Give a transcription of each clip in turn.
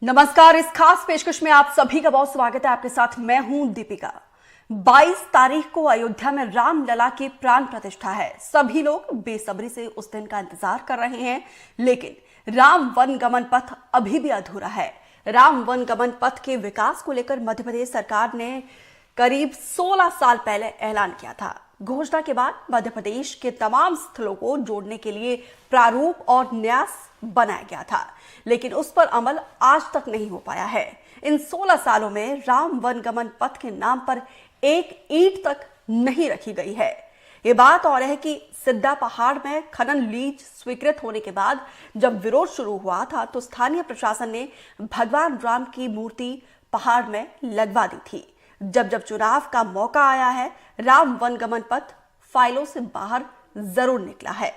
नमस्कार। इस खास पेशकश में आप सभी का बहुत स्वागत है। आपके साथ मैं हूं दीपिका। 22 तारीख को अयोध्या में रामलला की प्राण प्रतिष्ठा है। सभी लोग बेसब्री से उस दिन का इंतजार कर रहे हैं, लेकिन राम वन गमन पथ अभी भी अधूरा है। राम वन गमन पथ के विकास को लेकर मध्य प्रदेश सरकार ने करीब 16 साल पहले ऐलान किया था। घोषणा के बाद मध्य प्रदेश के तमाम स्थलों को जोड़ने के लिए प्रारूप और न्यास बनाया गया था, लेकिन उस पर अमल आज तक नहीं हो पाया है। इन 16 सालों में राम वन गमन पथ के नाम पर एक ईंट तक नहीं रखी गई है। ये बात और है कि सिद्धा पहाड़ में खनन लीज स्वीकृत होने के बाद जब विरोध शुरू हुआ था तो स्थानीय प्रशासन ने भगवान राम की मूर्ति पहाड़ में लगवा दी थी। जब जब चुनाव का मौका आया है, राम वन गमन पथ फाइलों से बाहर जरूर निकला है।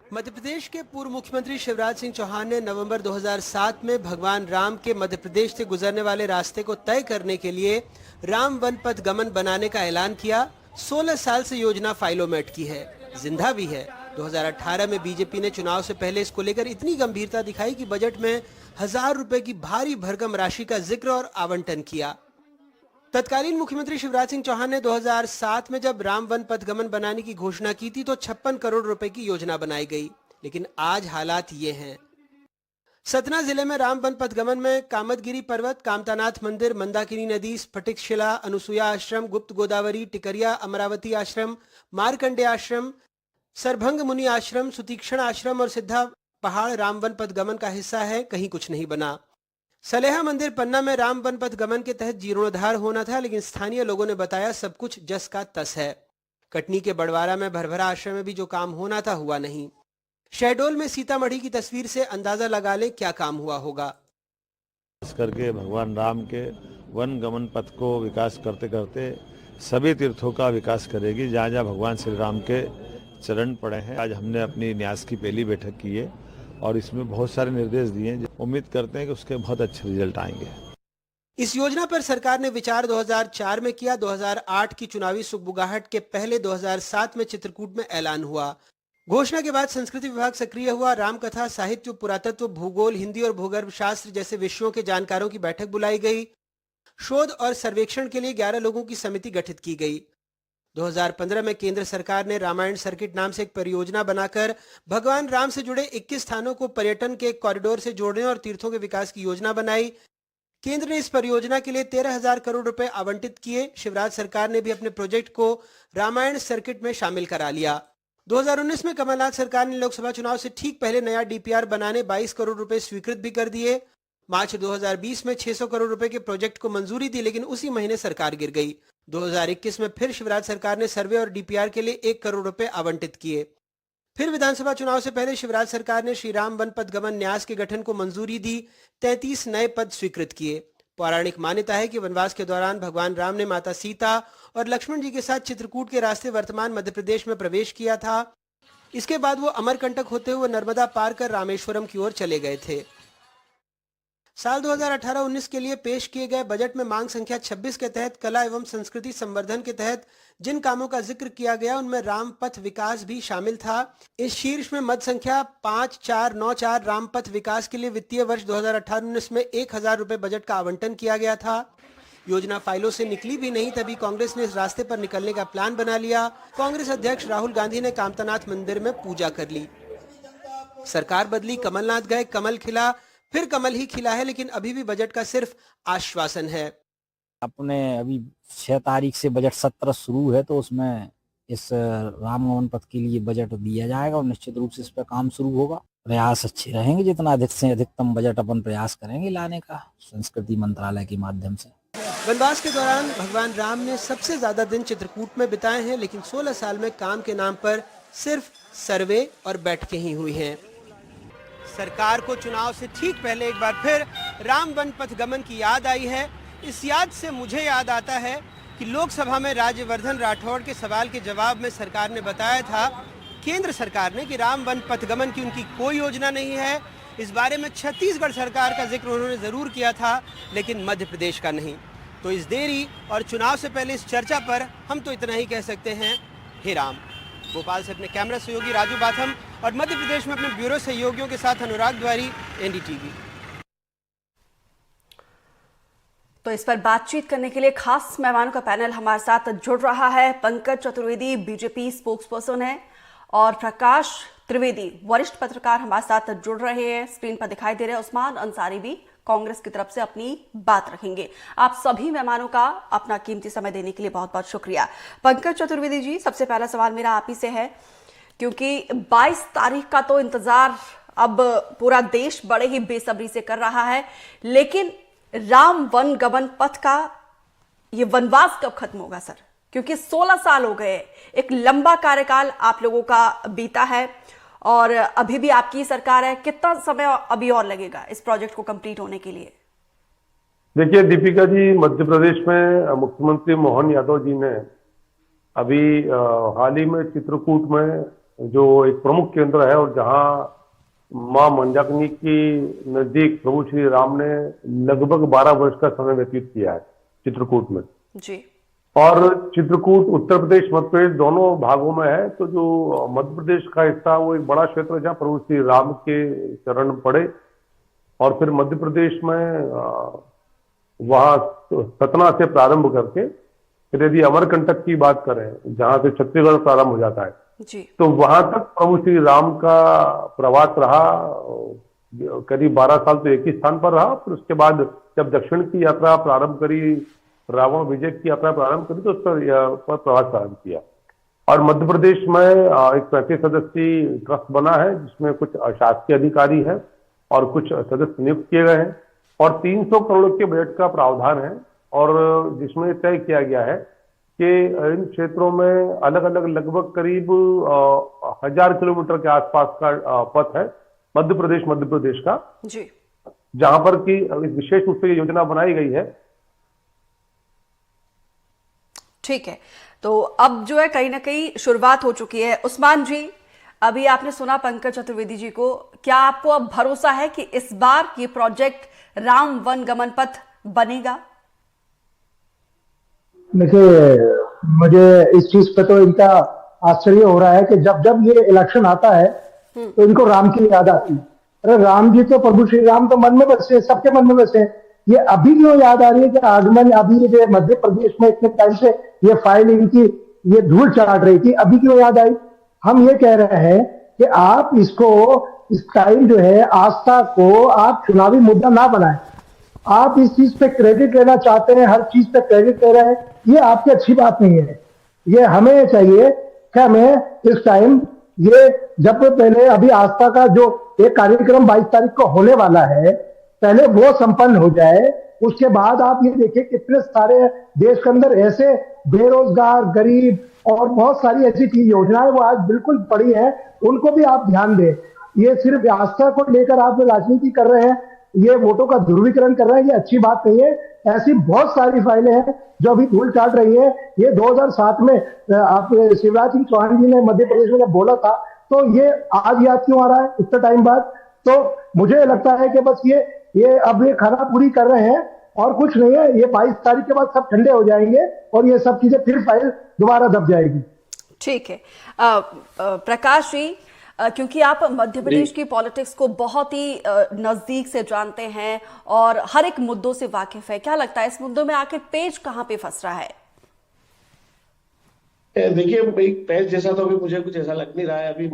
मध्य प्रदेश के पूर्व मुख्यमंत्री शिवराज सिंह चौहान ने नवंबर 2007 में भगवान राम के मध्य प्रदेश से गुजरने वाले रास्ते को तय करने के लिए राम वन पथ गमन बनाने का ऐलान किया। 16 साल से योजना फाइलों में अटकी है, जिंदा भी है। 2018 में बीजेपी ने चुनाव से पहले इसको लेकर इतनी गंभीरता दिखाई कि बजट में 1000 रुपए की भारी भरकम राशि का जिक्र और आवंटन किया। तत्कालीन मुख्यमंत्री शिवराज सिंह चौहान ने 2007 में जब राम वन पथ गमन बनाने की घोषणा की थी तो 56 करोड़ रुपए की योजना बनाई गई, लेकिन आज हालात ये हैं। सतना जिले में राम वन पथ गमन में कामदगिरी पर्वत, कामतानाथ मंदिर, मंदाकिनी नदी, स्फटिक शिला, अनुसुया आश्रम, गुप्त गोदावरी, टिकरिया, अमरावती आश्रम, मारकंडे आश्रम, सरभंग मुनि आश्रम, सुतीक्षण आश्रम और सिद्धा पहाड़ राम वन पथ गमन का हिस्सा है। कहीं कुछ नहीं बना। सलेहा मंदिर पन्ना में राम वन पथ गमन के तहत जीर्णोद्धार होना था, लेकिन स्थानीय लोगों ने बताया सब कुछ जस का तस है। कटनी के बड़वारा में भरभरा आश्रम में भी जो काम होना था हुआ नहीं। शहडोल में सीतामढ़ी की तस्वीर से अंदाजा लगा ले क्या काम हुआ होगा। खास करके भगवान राम के वन गमन पथ को विकास करते करते सभी तीर्थों का विकास करेगी। जहाँ जहाँ भगवान श्री राम के चरण पड़े हैं, आज हमने अपनी न्यास की पहली बैठक की है और इसमें बहुत सारे निर्देश दिए हैं। उम्मीद करते हैं कि उसके बहुत अच्छे रिजल्ट आएंगे। इस योजना पर सरकार ने विचार 2004 में किया। 2008 की चुनावी सुगबुगाहट के पहले 2007 में चित्रकूट में ऐलान हुआ। घोषणा के बाद संस्कृति विभाग सक्रिय हुआ। रामकथा, साहित्य, पुरातत्व, भूगोल, हिंदी और भूगर्भ शास्त्र जैसे विषयों के जानकारों की बैठक बुलाई गई। शोध और सर्वेक्षण के लिए 11 लोगों की समिति गठित की गई। 2015 में केंद्र सरकार ने रामायण सर्किट नाम से एक परियोजना बनाकर भगवान राम से जुड़े 21 स्थानों को पर्यटन के कॉरिडोर से जोड़ने और तीर्थों के विकास की योजना बनाई। केंद्र ने इस परियोजना के लिए 13,000 करोड़ रुपए आवंटित किए। शिवराज सरकार ने भी अपने प्रोजेक्ट को रामायण सर्किट में शामिल करा लिया। 2019 में कमलनाथ सरकार ने लोकसभा चुनाव से ठीक पहले नया डीपीआर बनाने 22 करोड़ रुपए स्वीकृत भी कर दिए। मार्च 2020 में 600 करोड़ रुपए के प्रोजेक्ट को मंजूरी दी, लेकिन उसी महीने सरकार गिर गई। 2021 में फिर शिवराज सरकार ने सर्वे और डीपीआर के लिए 1 करोड़ रुपए आवंटित किए। फिर विधानसभा चुनाव से पहले शिवराज सरकार ने श्री राम वन पथ गमन न्यास के गठन को मंजूरी दी। 33 नए पद स्वीकृत किए। पौराणिक मान्यता है कि वनवास के दौरान भगवान राम ने माता सीता और लक्ष्मण जी के साथ चित्रकूट के रास्ते वर्तमान मध्य प्रदेश में प्रवेश किया था। इसके बाद वो अमरकंटक होते हुए नर्मदा पार कर रामेश्वरम की ओर चले गए थे। साल 2018-19 के लिए पेश किए गए बजट में मांग संख्या 26 के तहत कला एवं संस्कृति संवर्धन के तहत जिन कामों का जिक्र किया गया उनमें राम पथ विकास भी शामिल था। इस शीर्ष में मद संख्या 5494 राम पथ विकास के लिए वित्तीय वर्ष 2018-19 में 1000 रुपए बजट का आवंटन किया गया था। योजना फाइलों से निकली भी नहीं, तभी कांग्रेस ने इस रास्ते पर निकलने का प्लान बना लिया। कांग्रेस अध्यक्ष राहुल गांधी ने कामतानाथ मंदिर में पूजा कर ली। सरकार बदली, कमलनाथ गए, कमल खिला, फिर कमल ही खिला है, लेकिन अभी भी बजट का सिर्फ आश्वासन है। अपने अभी 6 तारीख से बजट सत्र शुरू है, तो उसमें इस राम गमन पथ के लिए बजट दिया जाएगा और निश्चित रूप से इस पर काम शुरू होगा। प्रयास अच्छे रहेंगे, जितना अधिक से अधिकतम बजट अपन प्रयास करेंगे लाने का संस्कृति मंत्रालय के माध्यम से। वनवास के दौरान भगवान राम ने सबसे ज्यादा दिन चित्रकूट में बिताए हैं, लेकिन 16 साल में काम के नाम पर सिर्फ सर्वे और बैठकें ही हुई हैं। सरकार को चुनाव से ठीक पहले एक बार फिर राम वन पथ गमन की याद आई है। इस याद से मुझे याद आता है कि लोकसभा में राज्यवर्धन राठौड़ के सवाल के जवाब में सरकार ने बताया था, केंद्र सरकार ने, कि राम वन पथ गमन की उनकी कोई योजना नहीं है। इस बारे में छत्तीसगढ़ सरकार का जिक्र उन्होंने जरूर किया था, लेकिन मध्य प्रदेश का नहीं। तो इस देरी और चुनाव से पहले इस चर्चा पर हम तो इतना ही कह सकते हैं, हे राम। भोपाल से अपने कैमरा सहयोगी राजू बाथम और मध्य प्रदेश में अपने ब्यूरो सहयोगियों के साथ अनुराग द्वारी, एनडीटीवी। तो इस पर बातचीत करने के लिए खास मेहमानों का पैनल हमारे साथ जुड़ रहा है। पंकज चतुर्वेदी बीजेपी स्पोक्सपर्सन है और प्रकाश त्रिवेदी वरिष्ठ पत्रकार हमारे साथ जुड़ रहे हैं। स्क्रीन पर दिखाई दे रहे हैं उस्मान अंसारी भी कांग्रेस की तरफ से अपनी बात रखेंगे। आप सभी मेहमानों का अपना कीमती समय देने के लिए बहुत बहुत शुक्रिया। पंकज चतुर्वेदी जी, सबसे पहला सवाल मेरा आप ही से है, क्योंकि 22 तारीख का तो इंतजार अब पूरा देश बड़े ही बेसब्री से कर रहा है, लेकिन राम वन गमन पथ का ये वनवास कब खत्म होगा सर? क्योंकि 16 साल हो गए, एक लंबा कार्यकाल आप लोगों का बीता है और अभी भी आपकी सरकार है। कितना समय अभी और लगेगा इस प्रोजेक्ट को कंप्लीट होने के लिए? देखिए दीपिका जी, मध्य प्रदेश में मुख्यमंत्री मोहन यादव जी ने अभी हाल ही में चित्रकूट में जो एक प्रमुख केंद्र है और जहां मां मंदाकिनी की नजदीक प्रभु श्री राम ने लगभग 12 वर्ष का समय व्यतीत किया है चित्रकूट में जी। और चित्रकूट उत्तर प्रदेश मध्य प्रदेश दोनों भागों में है। तो जो मध्य प्रदेश का हिस्सा वो एक बड़ा क्षेत्र है जहाँ प्रभु श्री राम के चरण पड़े। और फिर मध्य प्रदेश में वहां सतना से प्रारंभ करके फिर यदि अमरकंटक की बात करें जहां से छत्तीसगढ़ प्रारंभ हो जाता है जी, तो वहां तक प्रभु श्री राम का प्रवास रहा। करीब 12 साल तो एक ही स्थान पर रहा। फिर उसके बाद जब दक्षिण की यात्रा प्रारंभ करी, रावण विजय की यात्रा प्रारंभ करी, तो उस पर प्रवास प्रारंभ किया। और मध्य प्रदेश में एक 35 सदस्यीय ट्रस्ट बना है जिसमें कुछ शासकीय अधिकारी हैं और कुछ सदस्य नियुक्त किए गए हैं और 300 करोड़ के बजट का प्रावधान है और जिसमें तय किया गया है कि इन क्षेत्रों में अलग अलग लगभग करीब 1000 किलोमीटर के आसपास का पथ है मध्य प्रदेश का जी, जहां पर कि विशेष रूप से योजना बनाई गई है। ठीक है, तो अब जो है कहीं ना कहीं शुरुआत हो चुकी है। उस्मान जी, अभी आपने सुना पंकज चतुर्वेदी जी को, क्या आपको अब भरोसा है कि इस बार ये प्रोजेक्ट राम वन गमन पथ बनेगा? देखिए, मुझे इस चीज पे तो इनका आश्चर्य हो रहा है कि जब जब ये इलेक्शन आता है तो इनको राम की याद आती है। अरे राम जी तो प्रभु श्री राम तो मन में बसे, सबके मन में बसे। ये अभी क्यों याद आ रही है कि आगमन अभी ये मध्य प्रदेश में इतने टाइम से ये फाइल इनकी ये धूल चाट रही थी, अभी क्यों याद आई? हम ये कह रहे हैं कि आप इसको इस टाइम जो है आस्था को आप चुनावी मुद्दा ना बनाएं। आप इस चीज पे क्रेडिट लेना चाहते हैं, हर चीज पे क्रेडिट ले रहे हैं, ये आपकी अच्छी बात नहीं है। ये हमें चाहिए कि हमें इस टाइम ये जब पहले अभी आस्था का जो एक कार्यक्रम 22 तारीख को होने वाला है, पहले वो संपन्न हो जाए। उसके बाद आप ये देखिए कितने सारे देश के अंदर ऐसे बेरोजगार, गरीब और बहुत सारी ऐसी चीज योजनाएं वो आज बिल्कुल पड़ी हैं, उनको भी आप ध्यान दें। ये सिर्फ आस्था को लेकर आप राजनीति कर रहे हैं, ये वोटों का ध्रुवीकरण कर रहे हैं, ये अच्छी बात नहीं है। ऐसी बहुत सारी फाइलें हैं जो अभी धूल चाट रही है। ये 2007 में आप शिवराज सिंह चौहान जी ने मध्य प्रदेश में जब बोला था, तो ये आज याद क्यों आ रहा है इतना टाइम बाद? तो मुझे लगता है कि बस ये अब ये खाना पूरी कर रहे हैं और कुछ नहीं है। ये 22 तारीख के बाद सब ठंडे हो जाएंगे और ये सब चीजें फिर फाइल दोबारा दब जाएगी। ठीक है, प्रकाश जी, क्योंकि आप मध्य प्रदेश की पॉलिटिक्स को बहुत ही नजदीक से जानते हैं और हर एक मुद्दों से वाकिफ है, क्या लगता है इस मुद्दों में आखिर पेच कहां पे फंस रहा है? देखिए, एक पेच जैसा तो अभी मुझे कुछ ऐसा लग नहीं रहा है। अभी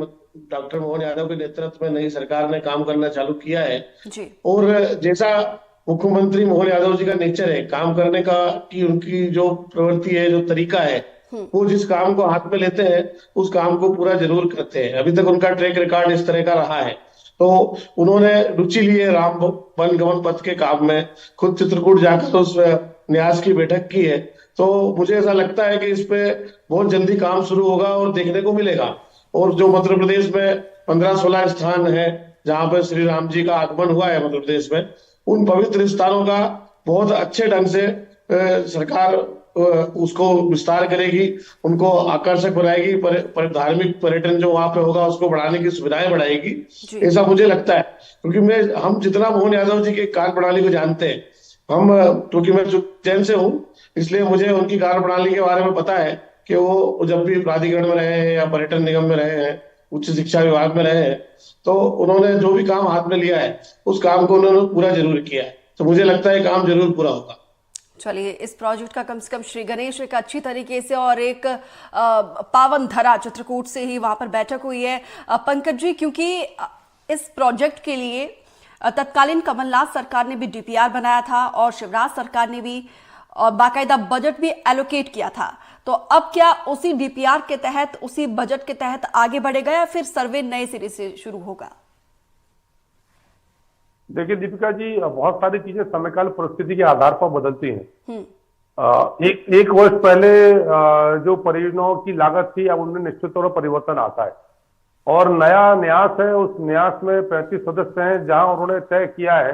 डॉक्टर मोहन यादव के नेतृत्व में नई सरकार ने काम करना चालू किया है जी। और जैसा मुख्यमंत्री मोहन यादव जी का नेचर है काम करने का, कि उनकी जो प्रवृत्ति है, जो तरीका है, वो जिस काम को हाथ में लेते हैं उस काम को पूरा जरूर करते हैं। अभी तक उनका ट्रैक रिकॉर्ड इस तरह का रहा है। तो उन्होंने रुचि ली है राम वन गमन पथ के काम में, खुद चित्रकूट जाकर उस न्यास की बैठक की है। तो मुझे ऐसा लगता है कि इस पे बहुत जल्दी काम शुरू होगा और देखने को मिलेगा। और जो मध्य प्रदेश में 15-16 स्थान है जहां पर श्री राम जी का आगमन हुआ है मध्य प्रदेश में, उन पवित्र स्थानों का बहुत अच्छे ढंग से सरकार उसको विस्तार करेगी, उनको आकर्षक बनाएगी, धार्मिक पर्यटन जो वहां पे होगा उसको बढ़ाने की सुविधाएं बढ़ाएगी, ऐसा मुझे लगता है। क्योंकि हम जितना मोहन यादव जी के कार्य प्रणाली को जानते हैं, क्योंकि मैं उज्जैन से हूँ, इसलिए मुझे उनकी कार्य प्रणाली के बारे में पता है कि वो जब भी प्राधिकरण में रहे हैं या पर्यटन निगम में रहे हैं, उच्च शिक्षा विभाग में रहे हैं, तो उन्होंने जो भी काम हाथ में लिया है उस काम को उन्होंने पूरा जरूर किया है। तो मुझे लगता है काम जरूर पूरा होगा। चलिए, इस प्रोजेक्ट का कम से कम श्री गणेश एक अच्छी तरीके से और एक पावन धरा चित्रकूट से ही वहां पर बैठक हुई है। पंकज जी, क्योंकि इस प्रोजेक्ट के लिए तत्कालीन कमलनाथ सरकार ने भी डीपीआर बनाया था और शिवराज सरकार ने भी बाकायदा बजट भी एलोकेट किया था, तो अब क्या उसी डीपीआर के तहत, उसी बजट के तहत आगे बढ़ेगा या फिर सर्वे नए सिरे से शुरू होगा? देखिए दीपिका जी, बहुत सारी चीजें समयकाल परिस्थिति के आधार पर बदलती हैं। एक वर्ष पहले जो परियोजनाओं की लागत थी, अब उनमें निश्चित तौर पर परिवर्तन आता है और नया न्यास है। उस न्यास में 35 सदस्य हैं, जहां उन्होंने तय किया है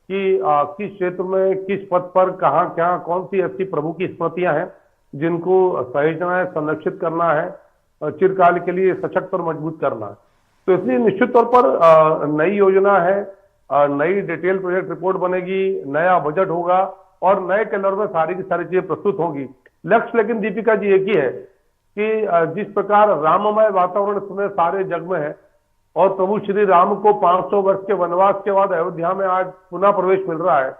कि किस क्षेत्र में, किस पद पर, कहाँ क्या, कौन सी ऐसी प्रभु की स्मृतियां हैं जिनको सहेजना है, संरक्षित करना है, चिरकाल के लिए सशक्त और मजबूत करना है। तो इसलिए निश्चित तौर पर नई योजना है, नई डिटेल प्रोजेक्ट रिपोर्ट बनेगी, नया बजट होगा और नए कैलेंडर में सारी की सारी चीजें प्रस्तुत होंगी। लक्ष्य लेकिन दीपिका जी एक ही है कि जिस प्रकार राममय वातावरण समय सारे जग में है और प्रभु श्री राम को 500 वर्ष के वनवास के बाद अयोध्या में आज पुनः प्रवेश मिल रहा है।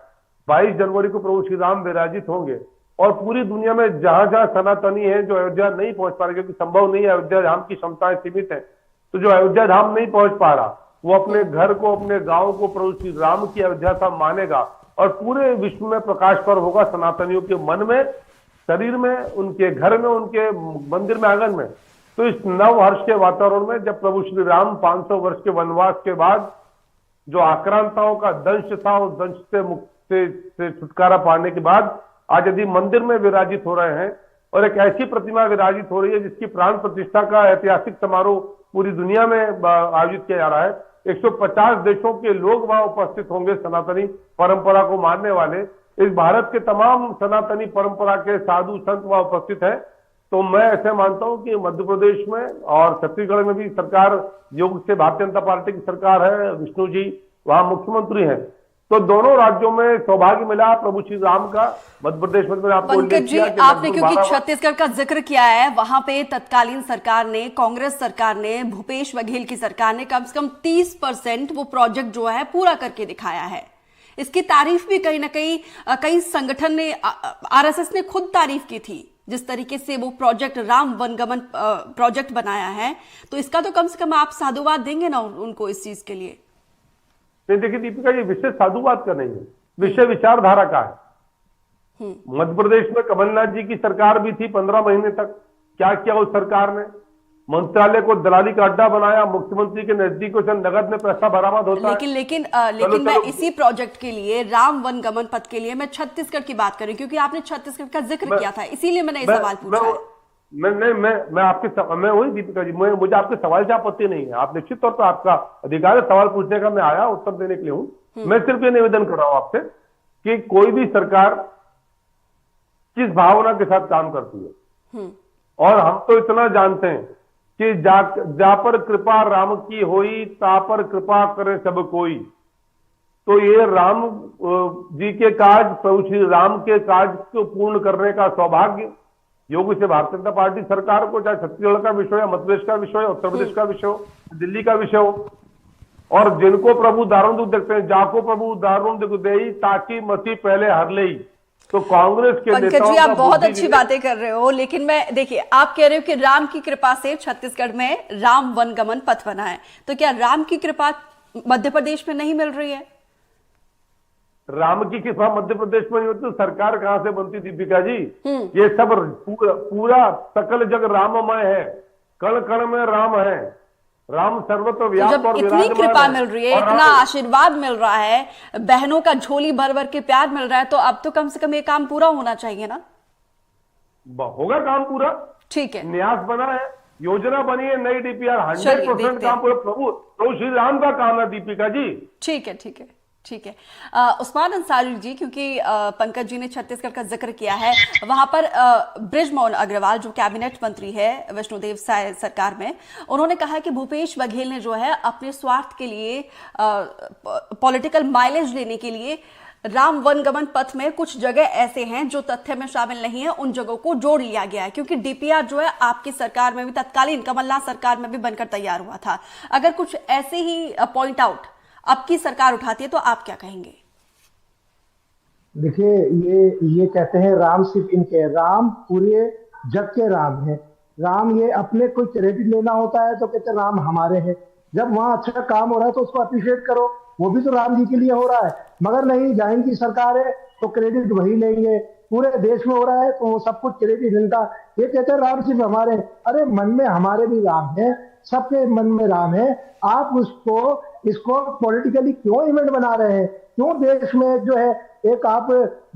22 जनवरी को प्रभु श्री राम विराजित होंगे और पूरी दुनिया में जहां जहां सनातनी है जो अयोध्या नहीं पहुंच पा रहे, क्योंकि संभव नहीं है, अयोध्या धाम की क्षमताएं सीमित है, तो जो अयोध्या धाम नहीं पहुंच पा रहा वो अपने घर को, अपने गांव को प्रभु श्री राम की अयोध्या सा मानेगा और पूरे विश्व में प्रकाश पर्व होगा सनातनियों के मन में, शरीर में, उनके घर में, उनके मंदिर में, आंगन में। तो इस नव हर्ष के वातावरण में जब प्रभु श्री राम 500 वर्ष के वनवास के बाद जो आक्रांताओं का दंश था, उस दंश से मुक्ति से छुटकारा पाने के बाद आज यदि मंदिर में विराजित हो रहे हैं और एक ऐसी प्रतिमा विराजित हो रही है जिसकी प्राण प्रतिष्ठा का ऐतिहासिक समारोह पूरी दुनिया में आयोजित किया जा रहा है। 150 देशों के लोग वहां उपस्थित होंगे, सनातनी परंपरा को मानने वाले। इस भारत के तमाम सनातनी परंपरा के साधु संत वहां उपस्थित हैं। तो मैं ऐसे मानता हूं कि मध्य प्रदेश में और छत्तीसगढ़ में भी सरकार, योग से भारतीय जनता पार्टी की सरकार है, विष्णु जी वहां मुख्यमंत्री हैं, तो दोनों राज्यों में सौभाग्य मिला प्रभु श्री राम का। मध्य प्रदेश में आपको पंकज जी, आपने क्योंकि छत्तीसगढ़ का जिक्र किया है, वहां पे तत्कालीन सरकार ने, कांग्रेस सरकार ने, भूपेश बघेल की सरकार ने कम से कम 30% वो प्रोजेक्ट जो है पूरा करके दिखाया है। इसकी तारीफ भी कहीं ना कहीं कई संगठन ने, आरएसएस ने खुद तारीफ की थी जिस तरीके से वो प्रोजेक्ट राम वनगमन प्रोजेक्ट बनाया है। तो इसका तो कम से कम आप साधुवाद देंगे ना उनको इस चीज के लिए? नहीं, देखिए दीपिका, ये विषय साधुवाद का नहीं है, विषय विचारधारा का है। मध्य प्रदेश में कमलनाथ जी की सरकार भी थी 15 महीने तक। क्या किया उस सरकार ने? मंत्रालय को दलाली का अड्डा बनाया, मुख्यमंत्री के नजदीकों से नगद में पैसा बरामद होता है। लेकिन मैं इसी प्रोजेक्ट के लिए, राम वनगमन पथ के लिए, मैं छत्तीसगढ़ की बात कर रही हूं क्योंकि आपने छत्तीसगढ़ का जिक्र किया था, इसीलिए मैंने ये सवाल पूछा है। मैं वही दीपिका जी, मुझे आपके सवाल से आपत्ति नहीं है। आप निश्चित तौर पर, आपका अधिकार है सवाल पूछने का, मैं आया उत्तर देने के लिए हूं। मैं सिर्फ ये निवेदन कर रहा हूं आपसे कि कोई भी सरकार किस भावना के साथ काम करती है, और हम तो इतना जानते हैं कि जा पर कृपा राम की होई, ता पर कृपा करे सब कोई। तो ये राम जी के काज, प्रभु श्री राम के काज को पूर्ण करने का सौभाग्य योग से भारतीय जनता पार्टी सरकार को, चाहे छत्तीसगढ़ का विषय हो, मध्य प्रदेश का विषय हो, उत्तर प्रदेश का विषय हो, दिल्ली का विषय हो, और जिनको प्रभु दारुण दुख देखते हैं, जाको प्रभु दारुण दुख देई ताकि मसीह पहले हर ले। तो कांग्रेस के पंकज जी, आप बहुत अच्छी बातें कर रहे हो, लेकिन मैं, देखिए, आप कह रहे हो कि राम की कृपा से छत्तीसगढ़ में राम वनगमन पथ बना है, तो क्या राम की कृपा मध्य प्रदेश में नहीं मिल रही है? राम की कृपा मध्य प्रदेश में नहीं होती तो सरकार कहां से बनती दीपिका जी? ये सब पूरा सकल जग राममय है, कण कण में राम है, राम सर्वत्र व्याप्त और इतनी कृपा मिल रही है, इतना आशीर्वाद मिल रहा है, बहनों का झोली भर भर के प्यार मिल रहा है, तो अब तो कम से कम ये काम पूरा होना चाहिए ना? होगा काम पूरा, ठीक है, न्यास बना है, योजना बनी है, नई डीपीआर 100% काम पूरा प्रभु श्री राम का काम है दीपिका जी। ठीक है, ठीक है, ठीक है। उस्मान अंसारी जी, क्योंकि पंकज जी ने छत्तीसगढ़ का जिक्र किया है, वहां पर बृजमोहन अग्रवाल जो कैबिनेट मंत्री है विष्णुदेव साय सरकार में, उन्होंने कहा है कि भूपेश बघेल ने जो है अपने स्वार्थ के लिए, पॉलिटिकल माइलेज लेने के लिए राम वनगमन पथ में कुछ जगह ऐसे हैं जो तथ्य में शामिल नहीं है, उन जगहों को जोड़ लिया गया है, क्योंकि डीपीआर जो है आपकी सरकार में भी, तत्कालीन कमलनाथ सरकार में भी बनकर तैयार हुआ था। अगर कुछ ऐसे ही पॉइंट आउट अब की सरकार उठाती है तो आप क्या कहेंगे? देखिए, ये कहते हैं राम सिर्फ इनके, राम पूरे जग के राम है। राम ये अपने कोई क्रेडिट लेना होता है तो कहते हैं राम हमारे हैं। जब वहां अच्छा काम हो रहा है तो उसको अप्रिशिएट करो, वो भी तो राम जी के लिए हो रहा है। मगर नहीं, जहां इनकी सरकार है तो क्रेडिट वही लेंगे, पूरे देश में हो रहा है तो सब कुछ क्रेडिट इनका। ये कहते हैं राम सिर्फ हमारे हैं। अरे मन में हमारे भी राम है, सबके मन में राम है। आप इसको पॉलिटिकली क्यों इवेंट बना रहे हैं? क्यों देश में जो है एक आप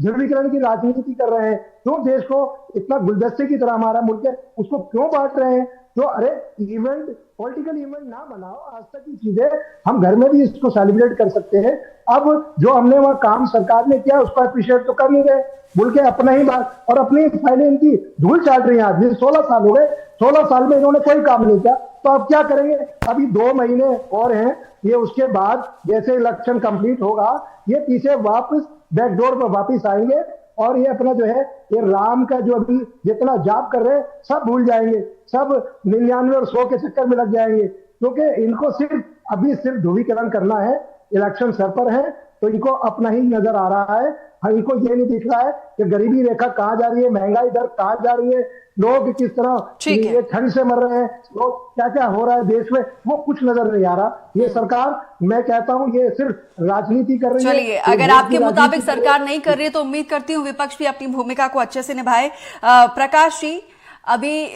ध्रुवीकरण की राजनीति कर रहे हैं? क्यों देश को इतना गुलदस्ते की तरह हमारा मुल्क है उसको क्यों बांट रहे हैं? तो अरे इवेंट, पॉलिटिकल इवेंट ना बनाओ। आज तक की चीजें हम घर में भी इसको सेलिब्रेट कर सकते हैं। अब जो हमने वहां काम सरकार ने किया उसको अप्रिशिएट तो कर नहीं रहे, बोल के अपना ही बात और अपनी फाइलें इनकी धूल चाट रही है। आदमी 16 साल हो गए, 16 साल में इन्होंने कोई काम नहीं किया, तो अब क्या करेंगे? अभी 2 महीने और हैं, ये उसके बाद जैसे इलेक्शन कंप्लीट होगा ये पीछे वापस बैकडोर पर वापस आएंगे और ये अपना जो है ये राम का जो अभी जितना जाप कर रहे हैं सब भूल जाएंगे, सब 99 और 100 के चक्कर में लग जाएंगे, क्योंकि इनको सिर्फ ध्रुवीकरण करना है। इलेक्शन सर पर है तो इनको अपना ही नजर आ रहा है। इनको ये नहीं दिख रहा है कि गरीबी रेखा कहां जा रही है, महंगाई दर कहां जा रही है, लोग किस तरह ये ठंड से मर रहे हैं, लोग क्या क्या हो रहा है देश में, वो कुछ नजर नहीं आ रहा। ये सरकार, मैं कहता हूं, ये सिर्फ राजनीति कर रही है। चलिए, अगर आपके मुताबिक सरकार नहीं कर रही है तो उम्मीद करती हूँ विपक्ष भी अपनी भूमिका को अच्छे से निभाए। प्रकाश जी, अभी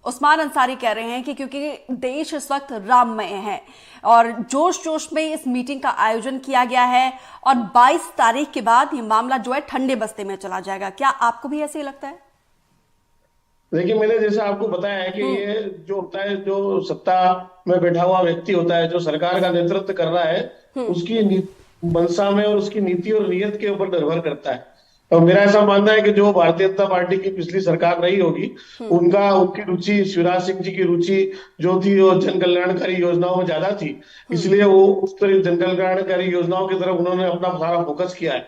उस्मान अंसारी कह रहे हैं कि क्योंकि देश इस वक्त राममय है और जोश जोश में इस मीटिंग का आयोजन किया गया है और 22 तारीख के बाद ये मामला जो है ठंडे बस्ते में चला जाएगा, क्या आपको भी ऐसे ही लगता है? देखिए, मैंने जैसे आपको बताया है कि ये जो होता है, जो सत्ता में बैठा हुआ व्यक्ति होता है, जो सरकार का नेतृत्व कर रहा है, उसकी मंशा में और उसकी नीति और नीयत के ऊपर निर्भर करता है। और मेरा ऐसा मानना है कि जो भारतीय जनता पार्टी की पिछली सरकार रही होगी, उनकी रुचि, शिवराज सिंह जी की रुचि जो थी वो जन कल्याणकारी योजनाओं में ज्यादा थी, इसलिए वो उस तरह जन कल्याणकारी योजनाओं की तरफ उन्होंने अपना सारा फोकस किया है।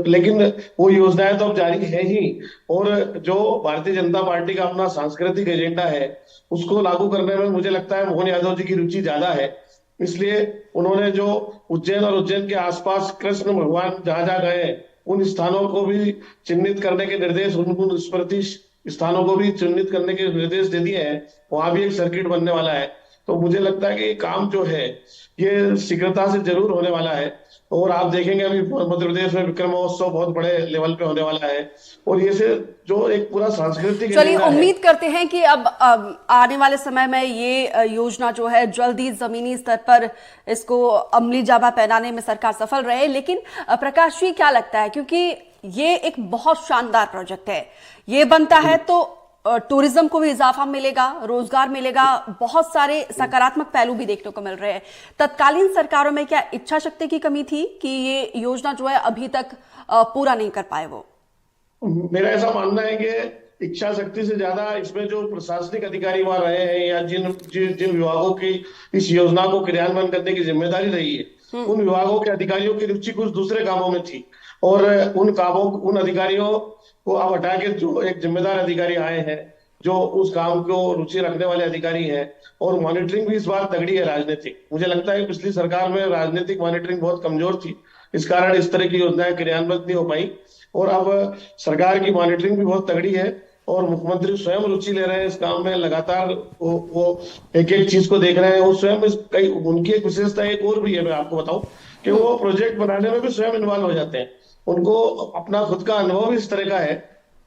लेकिन वो योजनाएं तो अब जारी है ही, और जो भारतीय जनता पार्टी का अपना सांस्कृतिक एजेंडा है उसको लागू करने में मुझे लगता है मोहन यादव जी की रुचि ज्यादा है। इसलिए उन्होंने जो उज्जैन और उज्जैन के आसपास कृष्ण भगवान जहां जहां गए उन स्थानों को भी चिन्हित करने के निर्देश, उन स्मृति स्थानों को भी चिन्हित करने के निर्देश दे दिए हैं। वहां भी एक सर्किट बनने वाला है। तो मुझे लगता है कि ये काम जो है ये शीघ्रता से जरूर होने वाला है। और आप देखेंगे अभी मध्य प्रदेश में विक्रम महोत्सव बहुत बड़े लेवल पे होने वाला है, और ये से जो एक पूरा सांस्कृतिक, चलिए उम्मीद करते हैं कि अब आने वाले समय में ये योजना जो है जल्दी जमीनी स्तर पर इसको अमली जामा पहनाने में सरकार सफल रहे। लेकिन प्रकाश जी, क्या लगता है, क्योंकि ये एक बहुत शानदार प्रोजेक्ट है, ये बनता है तो टूरिज्म को भी इजाफा मिलेगा, रोजगार मिलेगा, बहुत सारे सकारात्मक पहलू भी देखने को मिल रहे हैं। तत्कालीन सरकारों में क्या इच्छा शक्ति की कमी थी कि ये योजना जो है अभी तक पूरा नहीं कर पाए? वो मेरा ऐसा मानना है कि इच्छा शक्ति से ज्यादा इसमें जो प्रशासनिक अधिकारी वहां रहे हैं या जिन विभागों की इस योजना को क्रियान्वयन करने की जिम्मेदारी रही है, उन विभागों के अधिकारियों की रुचि कुछ दूसरे कामों में थी, और उन अधिकारियों को अब हटा के जो एक जिम्मेदार अधिकारी आए हैं, जो उस काम को रुचि रखने वाले अधिकारी हैं, और मॉनिटरिंग भी इस बार तगड़ी है राजनीतिक। मुझे लगता है कि पिछली सरकार में राजनीतिक मॉनिटरिंग बहुत कमजोर थी, इस कारण इस तरह की योजनाएं क्रियान्वित नहीं हो पाई। और अब सरकार की मॉनिटरिंग भी बहुत तगड़ी है और मुख्यमंत्री स्वयं रुचि ले रहे हैं इस काम में, लगातार वो एक एक चीज को देख रहे हैं। वो स्वयं उनकी एक विशेषता एक और भी है, मैं आपको बताऊं कि वो प्रोजेक्ट बनाने में भी स्वयं इन्वॉल्व हो जाते हैं। उनको अपना खुद का अनुभव इस तरह का है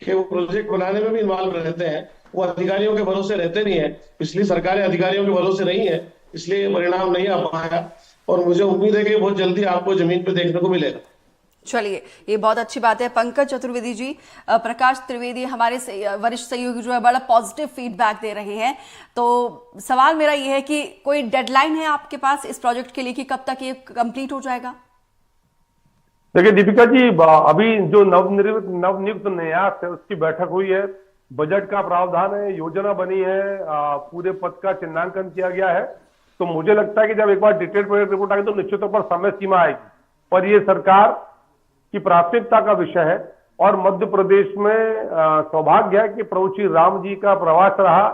कि वो प्रोजेक्ट बनाने में भी इन्वॉल्व रहते हैं। वो अधिकारियों के भरोसे रहते नहीं है, पिछली सरकारें अधिकारियों के भरोसे नहीं है, इसलिए परिणाम नहीं आ पाया। और मुझे उम्मीद है कि बहुत जल्दी आपको जमीन पे देखने को मिलेगा। चलिए, ये बहुत अच्छी बात है। पंकज चतुर्वेदी जी, प्रकाश त्रिवेदी हमारे वरिष्ठ सहयोगी जो है बड़ा पॉजिटिव फीडबैक दे रहे हैं, तो सवाल मेरा ये है कि कोई डेडलाइन है आपके पास इस प्रोजेक्ट के लिए कि कब तक ये कंप्लीट हो जाएगा? देखिए दीपिका जी, अभी जो नवनियुक्त न्यास है उसकी बैठक हुई है, बजट का प्रावधान है, योजना बनी है, पूरे पद का चिन्हांकन किया गया है। तो मुझे लगता है कि जब एक बार डिटेल प्रोजेक्ट रिपोर्ट आएगी तो निश्चित तौर पर समय सीमा आएगी और ये सरकार की प्राथमिकता का विषय है। और मध्य प्रदेश में सौभाग्य है कि प्रभु श्री राम जी का प्रवास रहा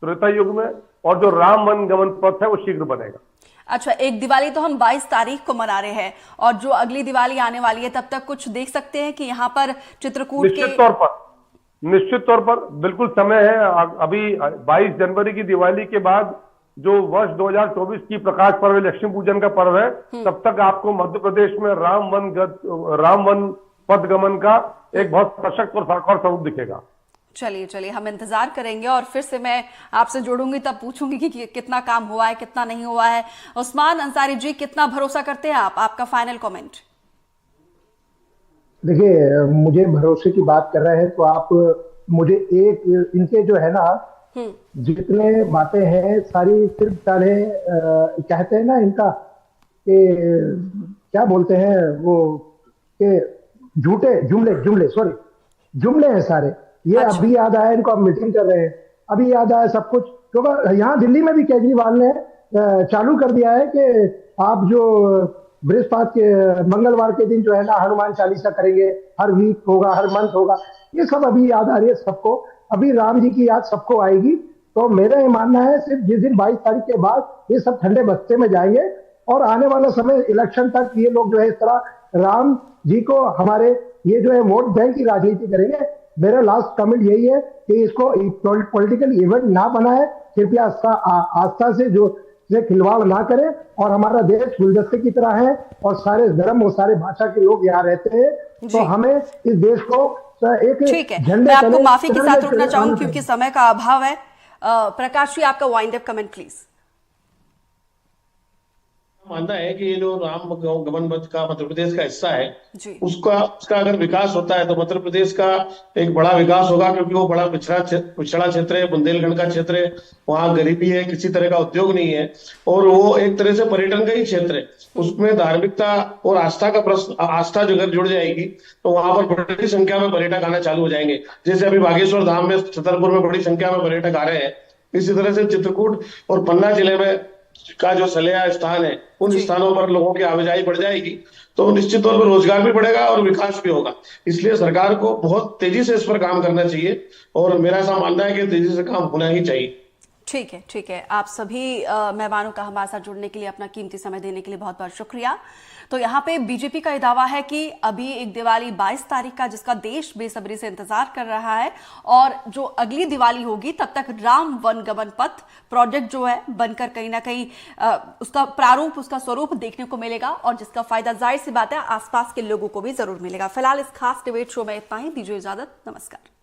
त्रेता युग में, और जो राम वन गमन पथ है वो शीघ्र बनेगा। अच्छा, एक दिवाली तो हम 22 तारीख को मना रहे हैं, और जो अगली दिवाली आने वाली है तब तक कुछ देख सकते हैं कि यहाँ पर चित्रकूट के निश्चित तौर पर बिल्कुल समय है। अभी 22 जनवरी की दिवाली के बाद जो वर्ष 2024 की प्रकाश पर्व लक्ष्मी पूजन का पर्व है, तब तक आपको मध्य प्रदेश में राम वन पथ गमन का एक बहुत सशक्त और साकार स्वरूप दिखेगा। चलिए हम इंतजार करेंगे, और फिर से मैं आपसे जोड़ूंगी तब पूछूंगी कि कितना काम हुआ है, कितना नहीं हुआ है। उस्मान अंसारी जी, कितना भरोसा करते हैं आप? आपका फाइनल कमेंट। देखिए, मुझे भरोसे की बात कर रहे हैं तो आप मुझे एक इनके जो है ना जितने बातें हैं सारी सिर्फ साढ़े कहते हैं ना इनका कि क्या बोलते हैं वो कि झूठे जुमले हैं सारे। ये अच्छा। अभी याद आया इनको, अब मीटिंग कर रहे हैं, अभी याद आया सब कुछ। क्योंकि यहाँ दिल्ली में भी केजरीवाल ने चालू कर दिया है कि आप जो बृहस्पति के मंगलवार के दिन जो है ना हनुमान चालीसा करेंगे, हर वीक होगा, हर मंथ होगा। ये सब अभी याद आ रही है सबको, अभी राम जी की याद सबको आएगी। तो मेरा ये मानना है सिर्फ जिस दिन 22 तारीख के बाद ये सब ठंडे बस्ते में जाएंगे, और आने वाला समय इलेक्शन तक ये लोग जो है इस तरह राम जी को हमारे ये जो है वोट बैंक की राजनीति करेंगे। मेरा लास्ट कमेंट यही है कि इसको पॉलिटिकल इवेंट ना बनाए, कृपया आस्था से जो से खिलवाड़ ना करें, और हमारा देश गुलदस्ते की तरह है और सारे धर्म और सारे भाषा के लोग यहाँ रहते हैं। तो हमें इस देश को एक ठीक है, मैं आपको माफी के साथ रुकना चाहूंगी क्योंकि समय का अभाव है। प्रकाश जी, आपका वाइंड अप कमेंट प्लीज। मानना है कि ये जो राम गमन पथ का मध्य प्रदेश का हिस्सा है जी। उसका अगर विकास होता है तो मध्य प्रदेश का एक बड़ा विकास होगा, क्योंकि वो बड़ा पिछड़ा क्षेत्र है, बुंदेलखंड का क्षेत्र है, वहाँ गरीबी है, किसी तरह का उद्योग नहीं है, और वो एक तरह से पर्यटन का ही क्षेत्र है। उसमें धार्मिकता और आस्था का प्रश्न, आस्था जो अगर जुड़ जाएगी तो वहां पर बड़ी संख्या में पर्यटक आना चालू हो जाएंगे। जैसे अभी बागेश्वर धाम में, छतरपुर में बड़ी संख्या में पर्यटक आ रहे हैं, इसी तरह से चित्रकूट और पन्ना जिले में का जो सलेया स्थान है, उन स्थानों पर लोगों की आवाजाही बढ़ जाएगी, तो निश्चित तौर पर रोजगार भी बढ़ेगा और विकास भी होगा। इसलिए सरकार को बहुत तेजी से इस पर काम करना चाहिए, और मेरा ऐसा मानना है कि तेजी से काम होना ही चाहिए। ठीक है। आप सभी मेहमानों का हमारे साथ जुड़ने के लिए, अपना कीमती समय देने के लिए बहुत बहुत शुक्रिया। तो यहाँ पे बीजेपी का दावा है कि अभी एक दिवाली 22 तारीख का, जिसका देश बेसब्री से इंतजार कर रहा है, और जो अगली दिवाली होगी तब तक राम वन गमन पथ प्रोजेक्ट जो है बनकर कहीं ना कहीं उसका प्रारूप, उसका स्वरूप देखने को मिलेगा, और जिसका फायदा जाहिर सी बात है आसपास के लोगों को भी जरूर मिलेगा। फिलहाल इस खास डिबेट शो में इतना ही। दीजिए इजाजत, नमस्कार।